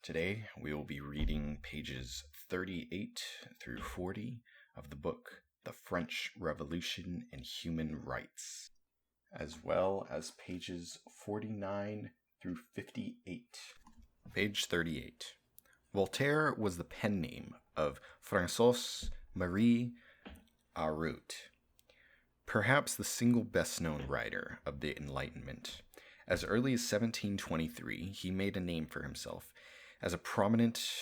Today we will be reading pages 38 through 40 of the book The French Revolution and Human Rights, as well as pages 49 through 58. Page 38. Voltaire was the pen name of François Marie Araud, perhaps the single best-known writer of the Enlightenment. As early as 1723, he made a name for himself as a proponent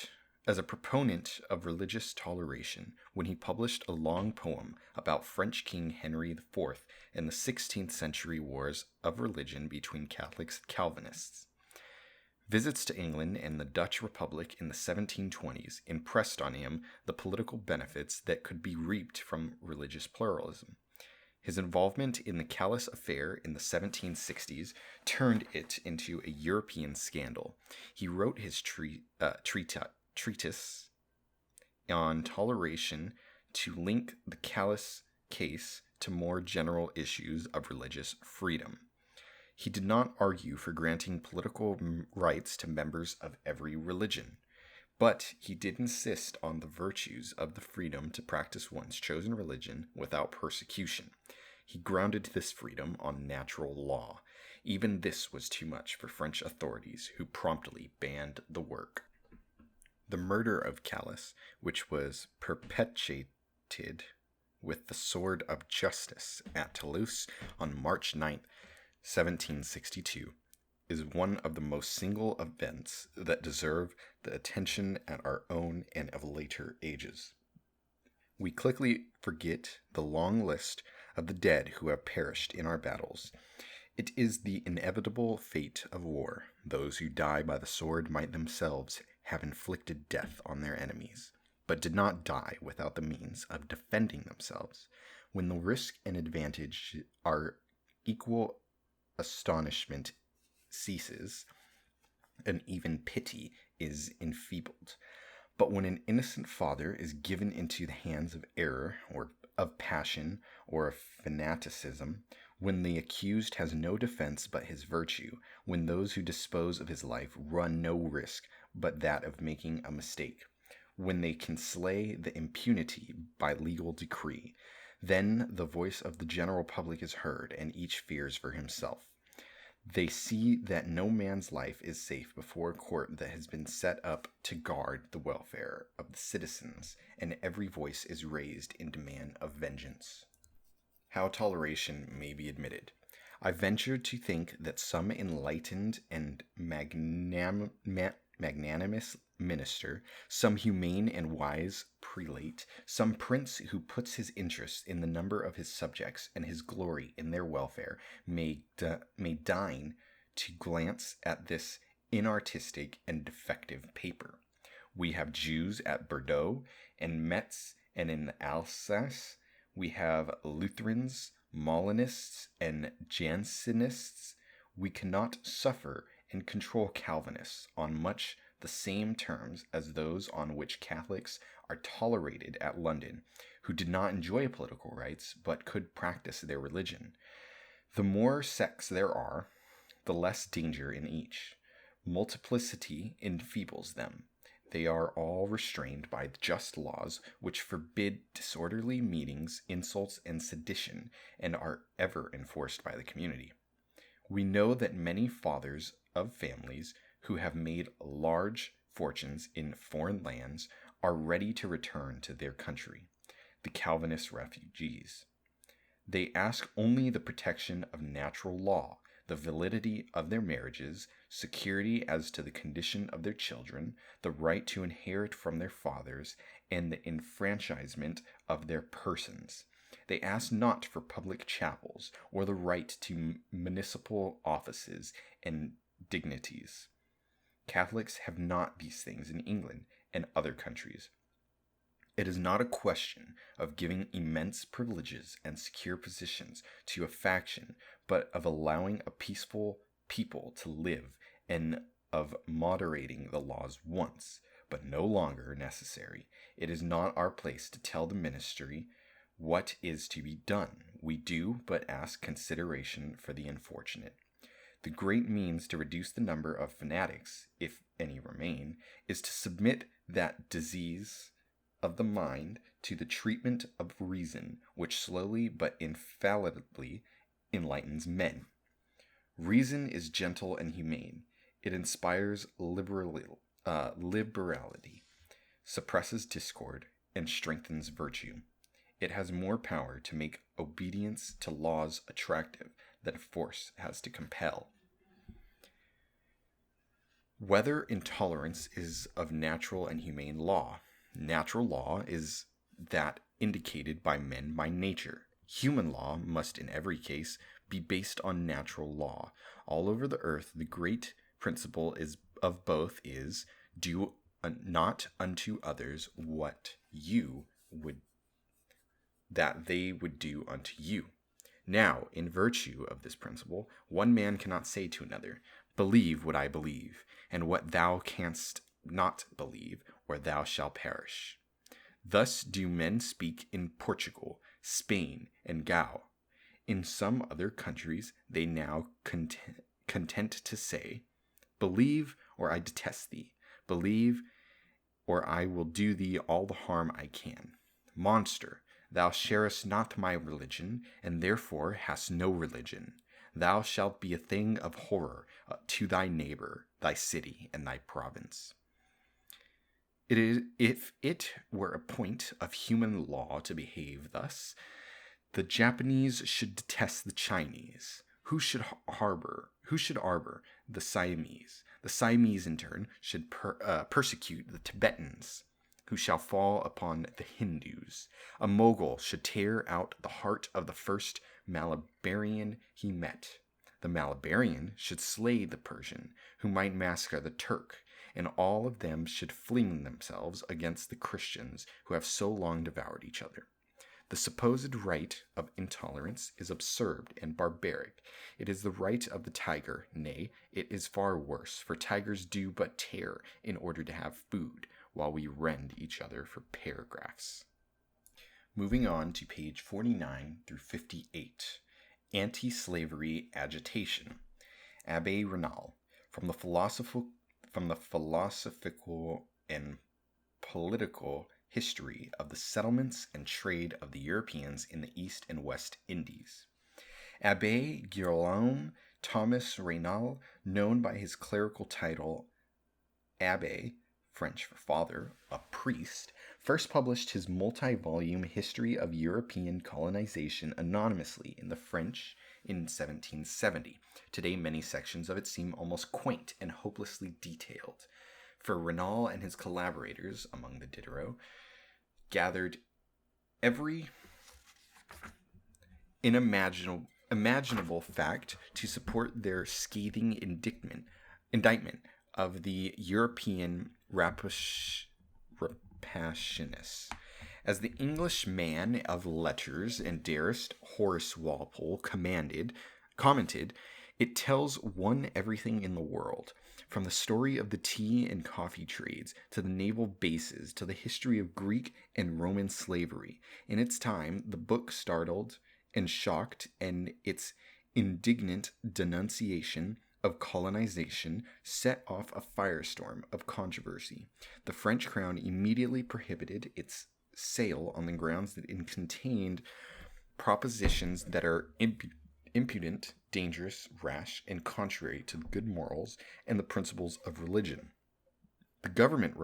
of religious toleration when he published a long poem about French King Henry IV and the 16th century wars of religion between Catholics and Calvinists. Visits to England and the Dutch Republic in the 1720s impressed on him the political benefits that could be reaped from religious pluralism. His involvement in the Calas affair in the 1760s turned it into a European scandal. He wrote his treatise on toleration to link the Calas case to more general issues of religious freedom. He did not argue for granting political rights to members of every religion, but he did insist on the virtues of the freedom to practice one's chosen religion without persecution. He grounded this freedom on natural law. Even this was too much for French authorities, who promptly banned the work. The murder of Calas, which was perpetrated with the sword of justice at Toulouse on March 9, 1762, is one of the most single events that deserve the attention at our own and of later ages. We quickly forget the long list of the dead who have perished in our battles. It is the inevitable fate of war. Those who die by the sword might themselves have inflicted death on their enemies, but did not die without the means of defending themselves. When the risk and advantage are equal, astonishment ceases, and even pity is enfeebled. But when an innocent father is given into the hands of error, or of passion, or of fanaticism, when the accused has no defense but his virtue, when those who dispose of his life run no risk but that of making a mistake, when they can slay the impunity by legal decree, then the voice of the general public is heard, and each fears for himself. They see that no man's life is safe before a court that has been set up to guard the welfare of the citizens, and every voice is raised in demand of vengeance. How toleration may be admitted. I venture to think that some enlightened and magnanimous minister, some humane and wise prelate, some prince who puts his interest in the number of his subjects and his glory in their welfare may deign to glance at this inartistic and defective paper. We have Jews at Bordeaux and Metz and in Alsace. We have Lutherans, Molinists, and Jansenists. We cannot suffer and control Calvinists on much the same terms as those on which Catholics are tolerated at London, who did not enjoy political rights but could practice their religion. The more sects there are, the less danger in each. Multiplicity enfeebles them. They are all restrained by just laws which forbid disorderly meetings, insults, and sedition, and are ever enforced by the community. We know that many fathers of families who have made large fortunes in foreign lands are ready to return to their country, the Calvinist refugees. They ask only the protection of natural law, the validity of their marriages, security as to the condition of their children, the right to inherit from their fathers, and the enfranchisement of their persons. They ask not for public chapels or the right to municipal offices and dignities. Catholics have not these things in England and other countries. It is not a question of giving immense privileges and secure positions to a faction, but of allowing a peaceful people to live, and of moderating the laws once, but no longer necessary. It is not our place to tell the ministry what is to be done. We do but ask consideration for the unfortunate. The great means to reduce the number of fanatics, if any remain, is to submit that disease of the mind to the treatment of reason, which slowly but infallibly enlightens men. Reason is gentle and humane. It inspires liberality, suppresses discord, and strengthens virtue. It has more power to make obedience to laws attractive than force has to compel. Whether intolerance is of natural and humane law. Natural law is that indicated by men by nature. Human law must in every case be based on natural law. All over the earth, the great principle of both is do not unto others what you would that they would do unto you. Now, in virtue of this principle, one man cannot say to another, believe what I believe, and what thou canst not believe, or thou shalt perish. Thus do men speak in Portugal, Spain, and Gaul. In some other countries they now content to say, believe, or I detest thee. Believe, or I will do thee all the harm I can. Monster, thou sharest not my religion, and therefore hast no religion. Thou shalt be a thing of horror to thy neighbor, thy city, and thy province. If it were a point of human law to behave thus, the Japanese should detest the Chinese. Who should arbor the Siamese? The Siamese, in turn, should persecute the Tibetans, who shall fall upon the Hindus. A Mogul should tear out the heart of the first Malabarian he met. The Malabarian should slay the Persian, who might massacre the Turk, and all of them should fling themselves against the Christians who have so long devoured each other. The supposed right of intolerance is absurd and barbaric. It is the right of the tiger, nay, it is far worse, for tigers do but tear in order to have food, while we rend each other for paragraphs. Moving on to page 49 through 58. Anti-slavery agitation. Abbé Raynal, from the philosophical and political history of the settlements and trade of the Europeans in the East and West Indies. Abbé Guillaume Thomas Raynal, known by his clerical title Abbé, French for father, a priest, first published his multi-volume History of European Colonization anonymously in the French in 1770. Today, many sections of it seem almost quaint and hopelessly detailed. For Raynal and his collaborators, among the Diderot, gathered every imaginable fact to support their scathing indictment of the European rapationists. As the English man of letters and dearest Horace Walpole commented, it tells one everything in the world, from the story of the tea and coffee trades to the naval bases to the history of Greek and Roman slavery. In its time, the book startled and shocked, and its indignant denunciation of colonization set off a firestorm of controversy. The French crown immediately prohibited its sale on the grounds that it contained propositions that are impudent, dangerous, rash, and contrary to the good morals and the principles of religion. The government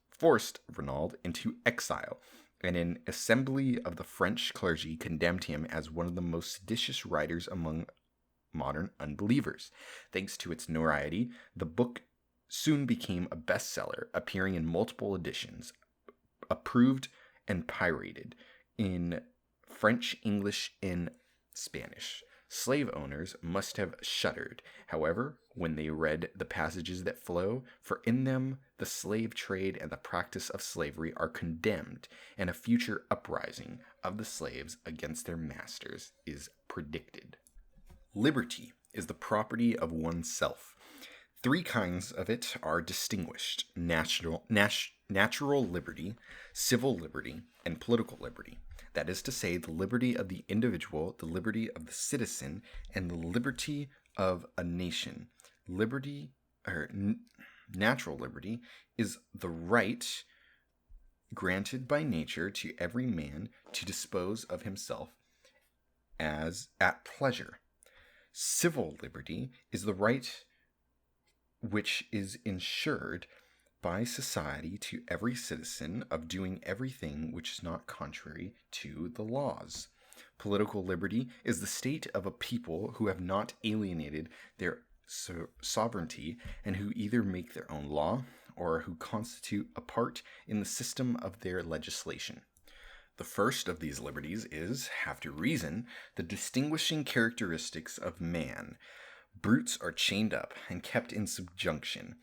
forced Raynal into exile, and an assembly of the French clergy condemned him as one of the most seditious writers among modern unbelievers. Thanks to its notoriety, the book soon became a bestseller, appearing in multiple editions, approved and pirated in French, English, and Spanish. Slave owners must have shuddered, however, when they read the passages that flow, for in them the slave trade and the practice of slavery are condemned, and a future uprising of the slaves against their masters is predicted. Liberty is the property of oneself. Three kinds of it are distinguished: natural liberty, civil liberty, and political liberty. That is to say, the liberty of the individual, the liberty of the citizen, and the liberty of a nation. Natural liberty is the right granted by nature to every man to dispose of himself as at pleasure. Civil liberty is the right which is ensured by society to every citizen of doing everything which is not contrary to the laws. Political liberty is the state of a people who have not alienated their sovereignty and who either make their own law or who constitute a part in the system of their legislation. The first of these liberties is, after reason, the distinguishing characteristics of man. Brutes are chained up and kept in subjection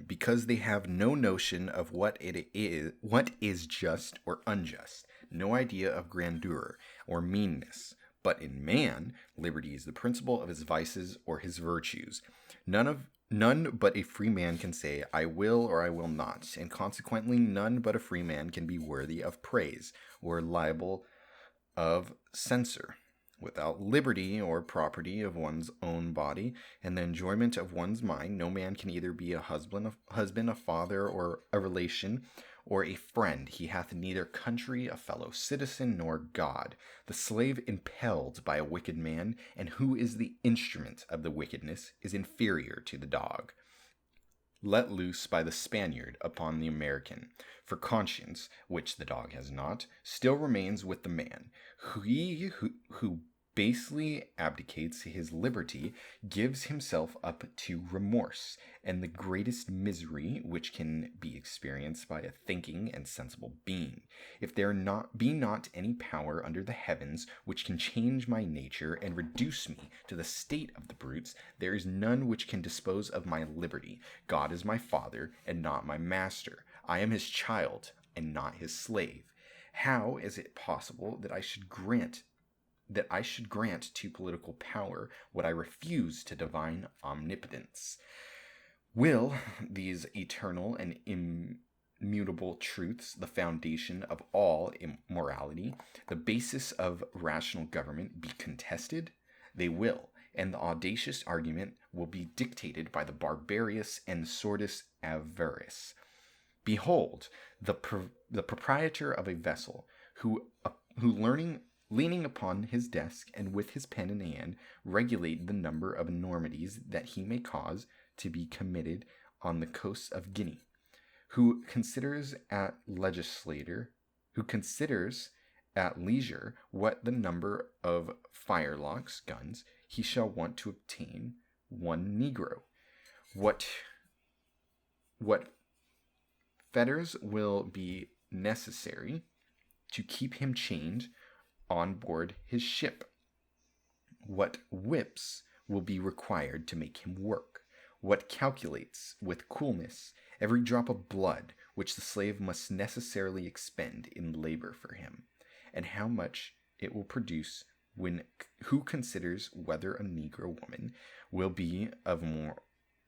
because they have no notion of what is just or unjust, no idea of grandeur or meanness. But in man, liberty is the principle of his vices or his virtues. None but a free man can say, I will or I will not, and consequently none but a free man can be worthy of praise or liable of censure. Without liberty or property of one's own body and the enjoyment of one's mind, no man can either be a husband, a father, or a relation, or a friend. He hath neither country, a fellow citizen, nor God. The slave impelled by a wicked man, and who is the instrument of the wickedness, is inferior to the dog let loose by the Spaniard upon the American. For conscience, which the dog has not, still remains with the man. He who basely abdicates his liberty gives himself up to remorse, and the greatest misery which can be experienced by a thinking and sensible being. If there be not any power under the heavens which can change my nature and reduce me to the state of the brutes, there is none which can dispose of my liberty. God is my father and not my master. I am his child and not his slave. How is it possible that I should grant to political power what I refuse to divine omnipotence? Will these eternal and immutable truths, the foundation of all morality, the basis of rational government, be contested? They will, and the audacious argument will be dictated by the barbarous and sordid avarice. Behold, the proprietor of a vessel, who leaning upon his desk and with his pen in hand, regulate the number of enormities that he may cause to be committed on the coasts of Guinea, who considers at leisure what the number of firelocks, guns, he shall want to obtain one Negro, what fetters will be necessary to keep him chained on board his ship, what whips will be required to make him work, what calculates with coolness every drop of blood which the slave must necessarily expend in labor for him, and how much it will produce who considers whether a Negro woman will be of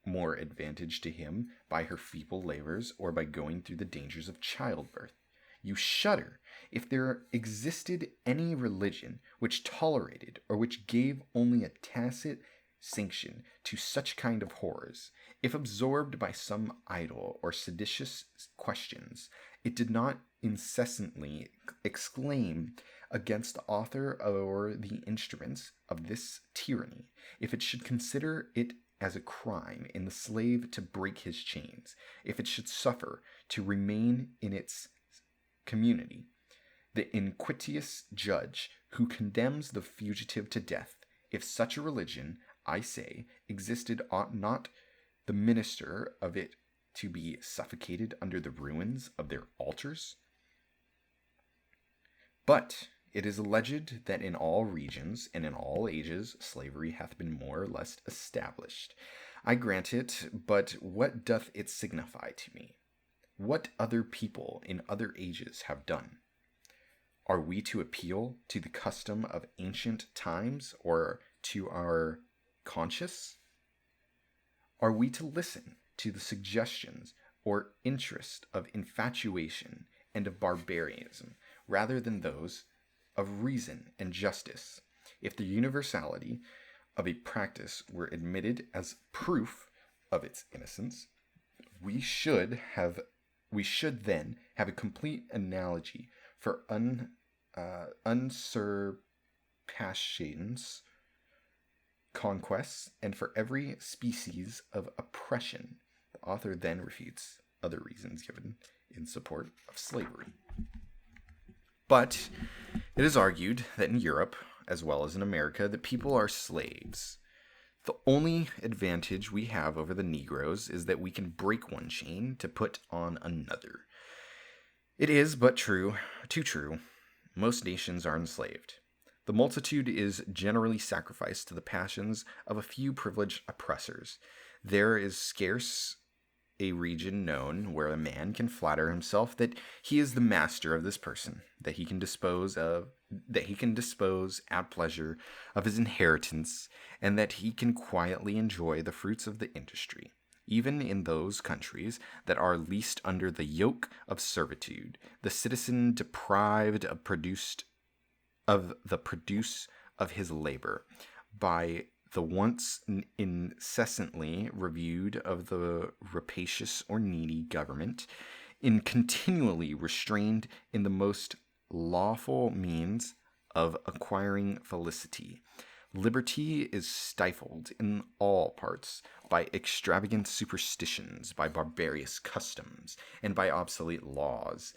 more advantage to him by her feeble labors or by going through the dangers of childbirth. You shudder if there existed any religion which tolerated or which gave only a tacit sanction to such kind of horrors. If absorbed by some idle or seditious questions, it did not incessantly exclaim against the author or the instruments of this tyranny, if it should consider it as a crime in the slave to break his chains, if it should suffer to remain in its community, the iniquitous judge who condemns the fugitive to death, if such a religion, I say, existed, ought not the minister of it to be suffocated under the ruins of their altars? But it is alleged that in all regions and in all ages slavery hath been more or less established. I grant it, but what doth it signify to me? What other people in other ages have done? Are we to appeal to the custom of ancient times or to our conscience? Are we to listen to the suggestions or interest of infatuation and of barbarism rather than those of reason and justice? If the universality of a practice were admitted as proof of its innocence, we should then have a complete analogy for usurpations, conquests, and for every species of oppression. The author then refutes other reasons given in support of slavery. But it is argued that in Europe, as well as in America, that people are slaves. The only advantage we have over the Negroes is that we can break one chain to put on another. It is but too true. Most nations are enslaved. The multitude is generally sacrificed to the passions of a few privileged oppressors. There is scarce a region known where a man can flatter himself that he is the master of this person, that he can dispose at pleasure of his inheritance, and that he can quietly enjoy the fruits of the industry. Even in those countries that are least under the yoke of servitude, the citizen deprived of the produce of his labor by the once incessantly reviewed of the rapacious or needy government, in continually restrained in the most lawful means of acquiring felicity. Liberty is stifled in all parts by extravagant superstitions, by barbarous customs, and by obsolete laws.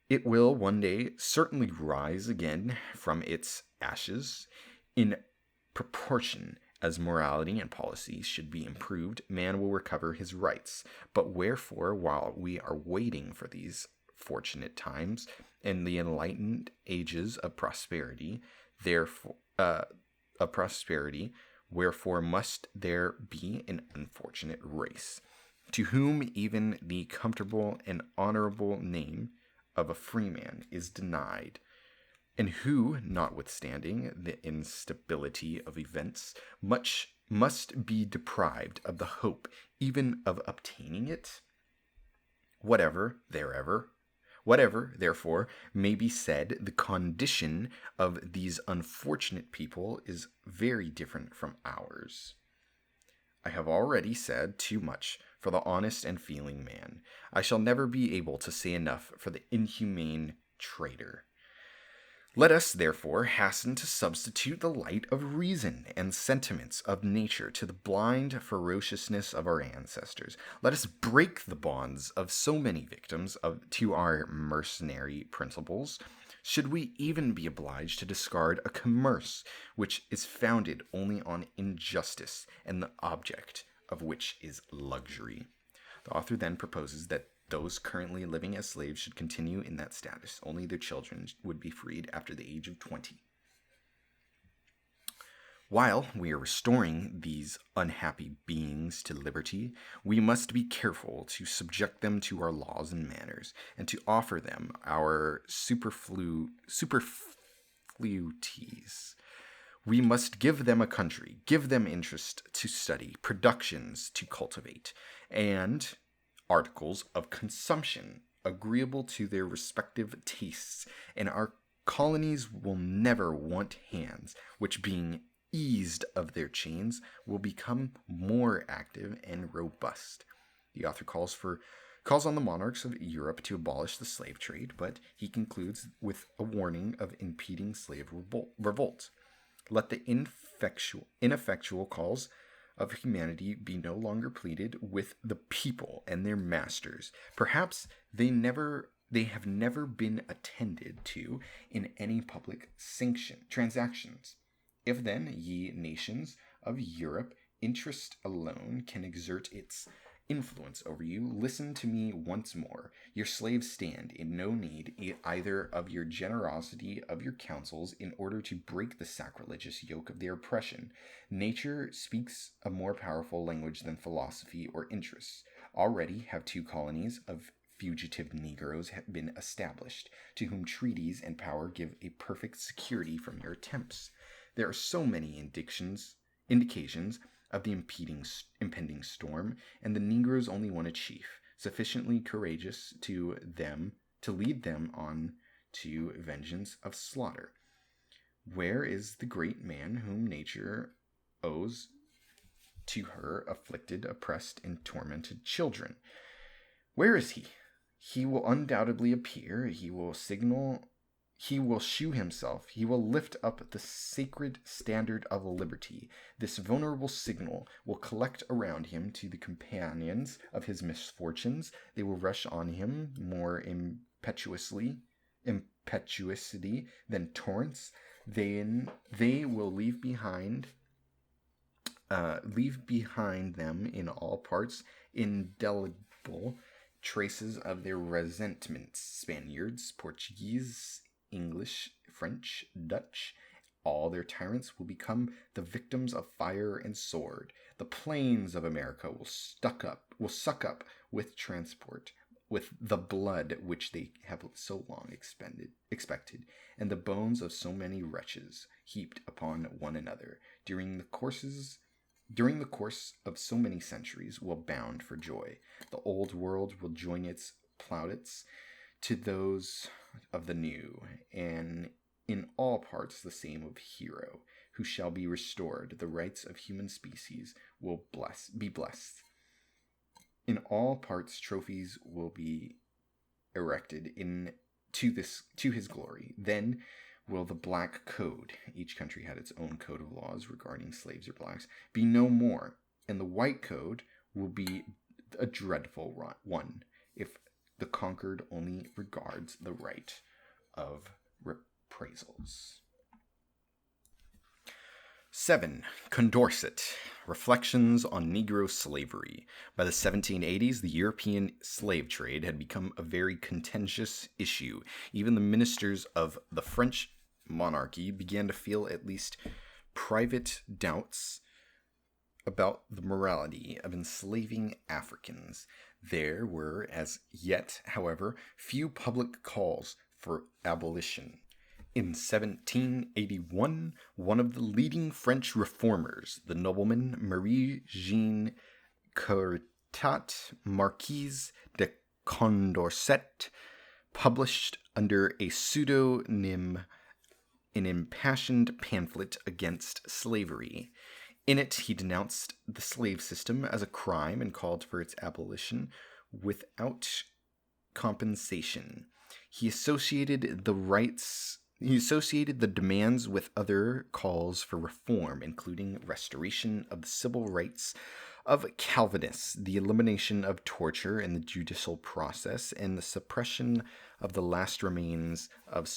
It will one day certainly rise again from its ashes. In proportion as morality and policy should be improved, man will recover his rights. But wherefore, while we are waiting for these fortunate times and the enlightened ages of prosperity, wherefore must there be an unfortunate race, to whom even the comfortable and honorable name of a freeman is denied, and who, notwithstanding the instability of events, must be deprived of the hope even of obtaining it? Whatever, therefore, may be said, the condition of these unfortunate people is very different from ours. I have already said too much for the honest and feeling man. I shall never be able to say enough for the inhumane trader. Let us, therefore, hasten to substitute the light of reason and sentiments of nature to the blind ferociousness of our ancestors. Let us break the bonds of so many victims to our mercenary principles. Should we even be obliged to discard a commerce which is founded only on injustice and the object of which is luxury? The author then proposes that those currently living as slaves should continue in that status. Only their children would be freed after the age of 20. While we are restoring these unhappy beings to liberty, we must be careful to subject them to our laws and manners, and to offer them our superfluities. We must give them a country, give them interest to study, productions to cultivate, and articles of consumption agreeable to their respective tastes, and our colonies will never want hands which, being eased of their chains, will become more active and robust. The author calls on the monarchs of Europe to abolish the slave trade, but he concludes with a warning of impeding slave revolt. Let the ineffectual calls of humanity be no longer pleaded with the people and their masters. Perhaps they have never been attended to in any public transactions. If then, ye nations of Europe, interest alone can exert its influence over you, listen to me once more. Your slaves stand in no need either of your generosity of your counsels in order to break the sacrilegious yoke of their oppression. Nature speaks a more powerful language than philosophy or interests. Already have 2 colonies of fugitive Negroes have been established, to whom treaties and power give a perfect security from your attempts. There are so many indications of the impending storm, and the Negroes only want a chief, sufficiently courageous to lead them on to vengeance of slaughter. Where is the great man whom nature owes to her afflicted, oppressed, and tormented children. Where is he? He will undoubtedly appear. He will signal. He will shew himself. He will lift up the sacred standard of liberty. This vulnerable signal will collect around him to the companions of his misfortunes. They will rush on him more impetuosity than torrents. Then they will leave behind them in all parts indelible traces of their resentments. Spaniards, Portuguese, English, French, Dutch, all their tyrants will become the victims of fire and sword. The plains of America will suck up with transport, with the blood which they have so long expected, and the bones of so many wretches heaped upon one another during the course of so many centuries, will bound for joy. The old world will join its plaudits to those of the new, and in all parts the same of hero, who shall be restored. The rights of human species will be blessed. In all parts trophies will be erected to his glory. Then will the black code, each country had its own code of laws regarding slaves or blacks, be no more, and the white code will be a dreadful one, if the conquered only regards the right of reprisals. 7. Condorcet. Reflections on Negro Slavery. By the 1780s, the European slave trade had become a very contentious issue. Even the ministers of the French monarchy began to feel at least private doubts about the morality of enslaving Africans. There were, as yet, however, few public calls for abolition. In 1781, one of the leading French reformers, the nobleman Marie-Jeanne Courtat, Marquise de Condorcet, published under a pseudonym an impassioned pamphlet against slavery. In it, he denounced the slave system as a crime and called for its abolition without compensation. He associated the demands with other calls for reform, including restoration of the civil rights of Calvinists, the elimination of torture in the judicial process, and the suppression of the last remains of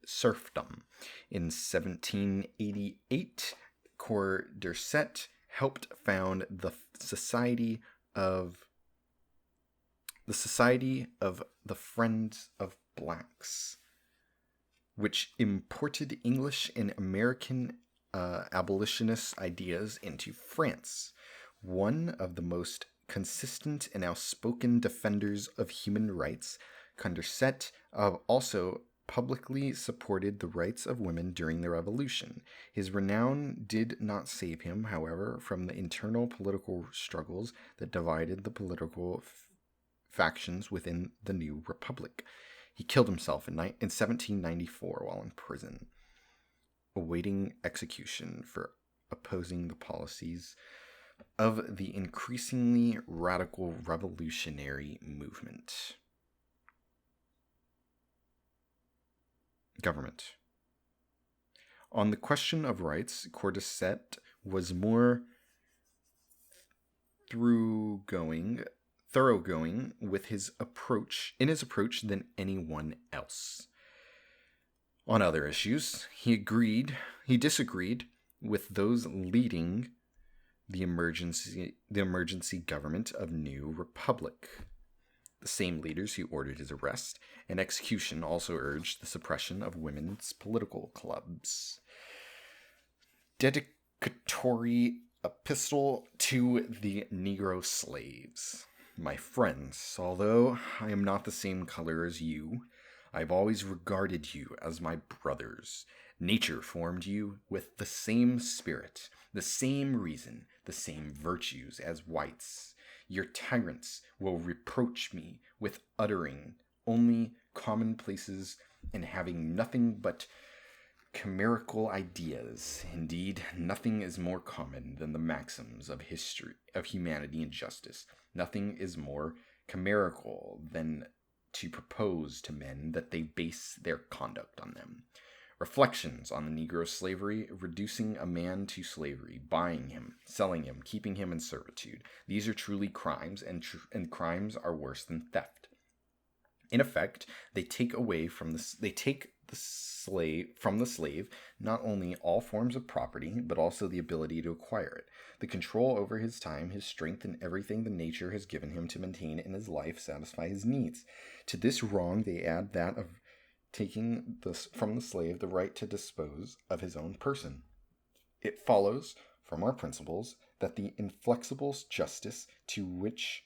serfdom. In 1788, Condorcet helped found the Society of the Friends of Blacks, which imported English and American abolitionist ideas into France. One of the most consistent and outspoken defenders of human rights, Condorcet also publicly supported the rights of women during the Revolution. His renown did not save him, however, from the internal political struggles that divided the political factions within the new republic. He killed himself in 1794 while in prison, awaiting execution for opposing the policies of the increasingly radical revolutionary movement. Government. On the question of rights, Condorcet was more thoroughgoing with his approach than anyone else. On other issues, he disagreed with those leading the emergency government of New Republic. The same leaders who ordered his arrest and execution also urged the suppression of women's political clubs. Dedicatory epistle to the Negro slaves. My friends, although I am not the same color as you, I have always regarded you as my brothers. Nature formed you with the same spirit, the same reason, the same virtues as whites. Your tyrants will reproach me with uttering only commonplaces and having nothing but chimerical ideas. Indeed, nothing is more common than the maxims of history, of humanity and justice. Nothing is more chimerical than to propose to men that they base their conduct on them. Reflections on the Negro slavery, reducing a man to slavery, buying him, selling him, keeping him in servitude. These are truly crimes, and crimes are worse than theft. In effect, they take from the slave not only all forms of property, but also the ability to acquire it, the control over his time, his strength, and everything the nature has given him to maintain in his life, satisfy his needs. To this wrong they add that of taking from the slave the right to dispose of his own person. It follows from our principles that the inflexible justice to which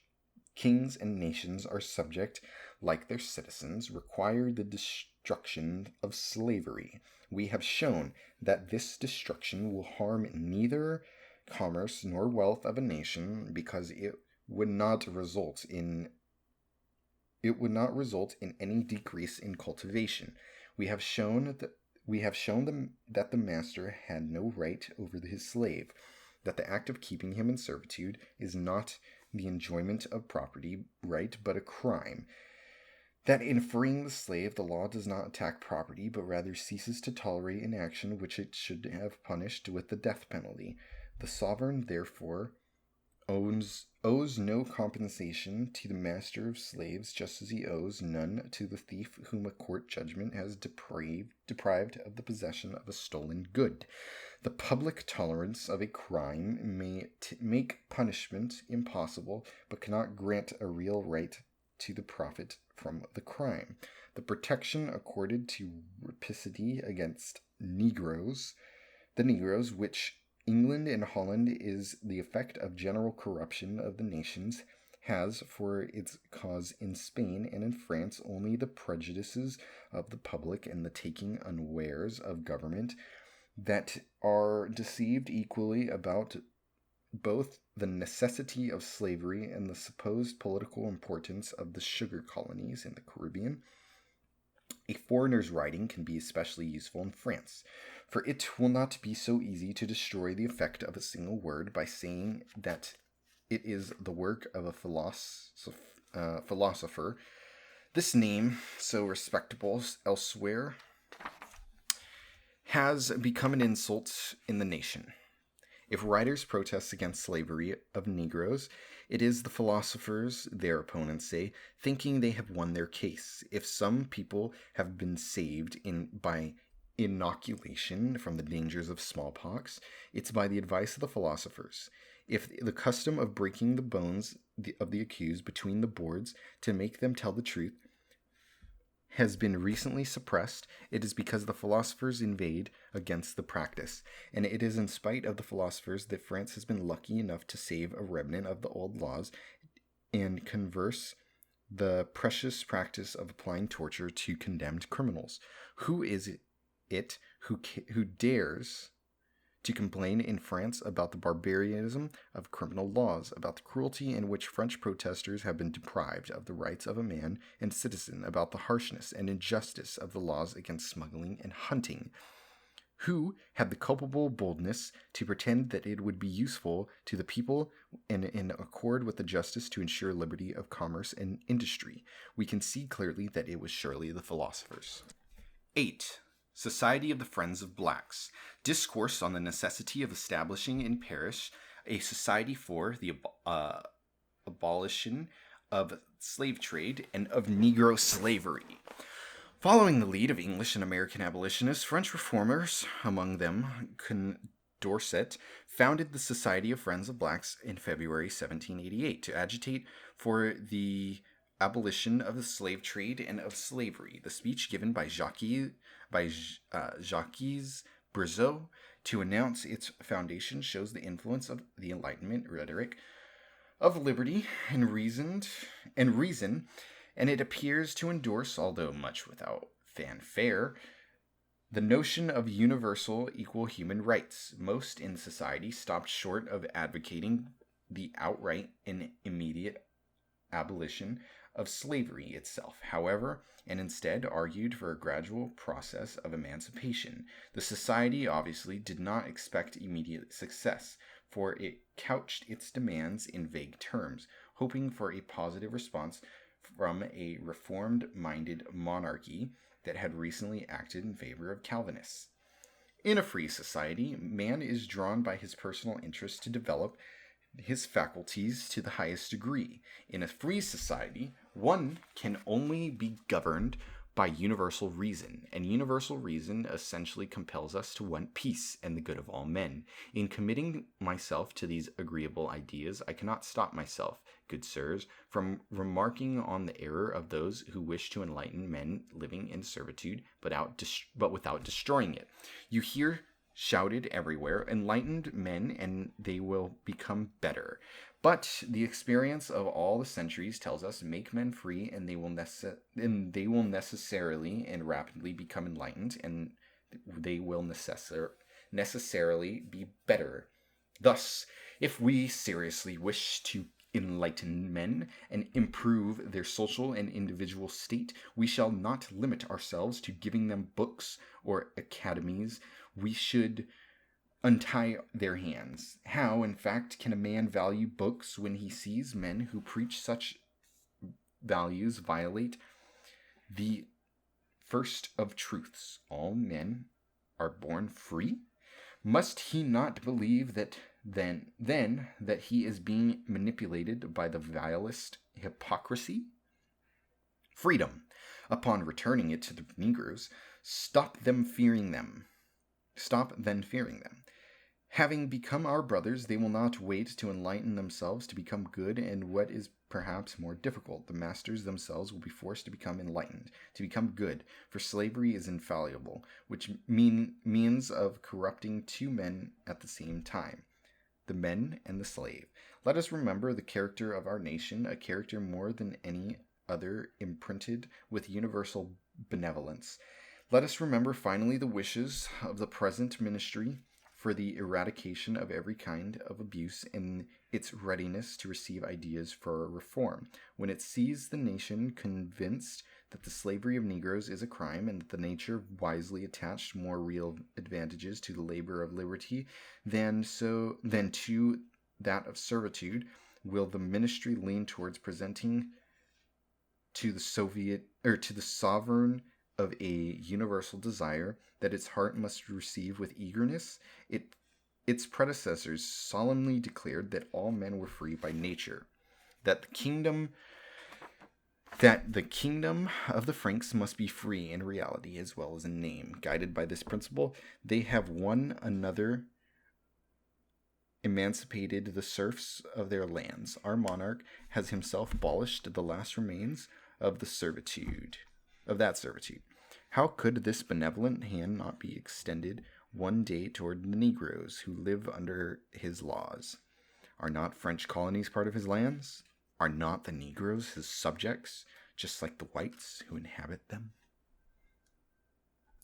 kings and nations are subject, like their citizens, require the destruction of slavery. We have shown that this destruction will harm neither commerce nor wealth of a nation, because it would not result in any decrease in cultivation. We have shown that the master had no right over his slave, that the act of keeping him in servitude is not the enjoyment of property right, but a crime, that in freeing the slave the law does not attack property, but rather ceases to tolerate an action which it should have punished with the death penalty. The sovereign, therefore, owes no compensation to the master of slaves, just as he owes none to the thief whom a court judgment has deprived of the possession of a stolen good. The public tolerance of a crime may make punishment impossible, but cannot grant a real right to the profit from the crime. The protection accorded to rapacity against the Negroes, which England and Holland is the effect of general corruption of the nations, has for its cause in Spain and in France only the prejudices of the public and the taking unawares of government, that are deceived equally about both the necessity of slavery and the supposed political importance of the sugar colonies in the Caribbean. A foreigner's writing can be especially useful in France, for it will not be so easy to destroy the effect of a single word by saying that it is the work of a philosopher. This name, so respectable elsewhere, has become an insult in the nation. If writers protest against slavery of Negroes, it is the philosophers, their opponents say, thinking they have won their case. If some people have been saved by inoculation from the dangers of smallpox, it's by the advice of the philosophers. If the custom of breaking the bones of the accused between the boards to make them tell the truth has been recently suppressed, it is because the philosophers inveighed against the practice, and it is in spite of the philosophers that France has been lucky enough to save a remnant of the old laws and converse the precious practice of applying torture to condemned criminals. Who is it who dares to complain in France about the barbarism of criminal laws, about the cruelty in which French protesters have been deprived of the rights of a man and citizen, about the harshness and injustice of the laws against smuggling and hunting? Who had the culpable boldness to pretend that it would be useful to the people and in accord with the justice to ensure liberty of commerce and industry? We can see clearly that it was surely the philosophers. 8. Society of the Friends of Blacks. Discourse on the necessity of establishing in Paris a society for the abolition of slave trade and of Negro slavery. Following the lead of English and American abolitionists, French reformers, among them Condorcet, founded the Society of Friends of Blacks in February 1788 to agitate for the abolition of the slave trade and of slavery. The speech given by Jacques Brizot to announce its foundation shows the influence of the Enlightenment rhetoric of liberty and reason, and it appears to endorse, although much without fanfare, the notion of universal equal human rights. Most in society stopped short of advocating the outright and immediate abolition of slavery itself, however, and instead argued for a gradual process of emancipation. The society obviously did not expect immediate success, for it couched its demands in vague terms, hoping for a positive response from a reformed minded monarchy that had recently acted in favor of Calvinists. In a free society, man is drawn by his personal interest to develop his faculties to the highest degree. In a free society, one can only be governed by universal reason, and universal reason essentially compels us to want peace and the good of all men. In committing myself to these agreeable ideas, I cannot stop myself, good sirs, from remarking on the error of those who wish to enlighten men living in servitude, but without destroying it. You hear shouted everywhere, enlightened men, and they will become better. But the experience of all the centuries tells us, make men free, and they will necessarily and rapidly become enlightened, and they will necessarily be better. Thus, if we seriously wish to enlighten men and improve their social and individual state, we shall not limit ourselves to giving them books or academies. We should untie their hands. How, in fact, can a man value books when he sees men who preach such values violate the first of truths? All men are born free? Must he not believe that then that he is being manipulated by the vilest hypocrisy? Freedom, upon returning it to the Negroes, stop then fearing them. Having become our brothers, they will not wait to enlighten themselves to become good, and what is perhaps more difficult, the masters themselves will be forced to become enlightened, to become good, for slavery is infallible, which means of corrupting two men at the same time, the men and the slave. Let us remember the character of our nation, a character more than any other imprinted with universal benevolence. Let us remember finally the wishes of the present ministry for the eradication of every kind of abuse and its readiness to receive ideas for reform. When it sees the nation convinced that the slavery of Negroes is a crime and that the nature wisely attached more real advantages to the labor of liberty than to that of servitude, will the ministry lean towards presenting to the sovereign of a universal desire that its heart must receive with eagerness. Its predecessors solemnly declared that all men were free by nature, that the kingdom of the Franks must be free in reality as well as in name. Guided by this principle, they have one another emancipated the serfs of their lands. Our monarch has himself abolished the last remains of that servitude. How could this benevolent hand not be extended one day toward the Negroes who live under his laws? Are not French colonies part of his lands? Are not the Negroes his subjects, just like the whites who inhabit them?